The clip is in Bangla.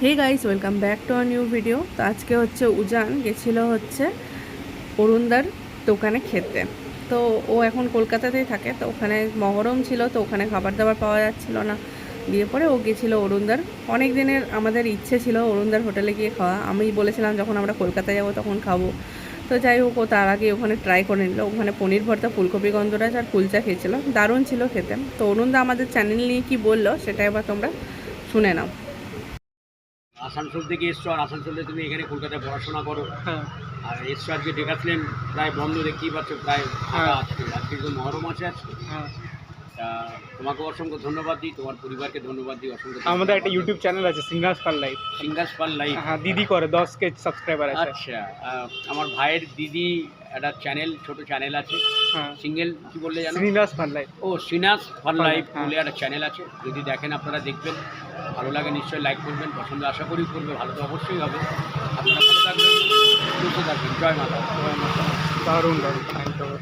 Hey guys, welcome back to our new video. তো আজকে হচ্ছে উজান গেছিল হচ্ছে অরুণদার দোকানে খেতে। তো ও এখন কলকাতাতেই থাকে, তো ওখানে মহরম ছিল, তো ওখানে খাবার দাবার পাওয়া যাচ্ছিল না। দিয়ে পরে ও গেছিলো অরুণদার। অনেক দিনের আমাদের ইচ্ছে ছিল অরুণদার হোটেলে গিয়ে খাওয়া। আমি বলেছিলাম যখন আমরা কলকাতায় যাবো তখন খাবো। তো যাই হোক, ও তার আগে ওখানে ট্রাই করে নিল। ওখানে পনির ভর্তা, ফুলকপি গন্ধরাজ আর কুলচা খেয়েছিল, দারুণ ছিল খেতে। তো অরুণদা আমাদের চ্যানেল নিয়ে কি বললো সেটা এবার তোমরা শুনে নাও। আসানসোল থেকে এসছো, আর আসানসোলে তুমি এখানে কলকাতায় পড়াশোনা করো। হ্যাঁ আর এসছো আজকে ডেকাসলেন প্রায় বন্ধ, দেখতেই পাচ্ছ, প্রায় ফাঁকা আজকে। আজকে তো মহরম আছে আজকে। হ্যাঁ তা তোমাকে অসংখ্য ধন্যবাদ দিই, তোমার পরিবারকে ধন্যবাদ দিই অসংখ্য। আমাদের একটা ইউটিউব চ্যানেল আছে সিঙ্গাস পার লাইফ। সিঙ্গাস পার লাইফ। হ্যাঁ, দিদি করে 10K সাবস্ক্রাইবার আছে। আচ্ছা, আমার ভাইয়ের দিদি একটা চ্যানেল, ছোট চ্যানেল আছে। হ্যাঁ, সিঙ্গেল কি বললে জানো? সিঙ্গাস পার লাইফ। ও সিনাস ফান লাইফ হ্যাঁ। বলে একটা চ্যানেল আছে। যদি দেখেন আপনারা দেখবেন, ভালো লাগে নিশ্চয়ই লাইক করবেন, পছন্দ আশা করি করবে, ভালো তো অবশ্যই হবে। আপনারা ভালো থাকবেন, সুস্থ থাকবেন, জয় মাতা। দারুণ দারুণ, থ্যাংক ইউ।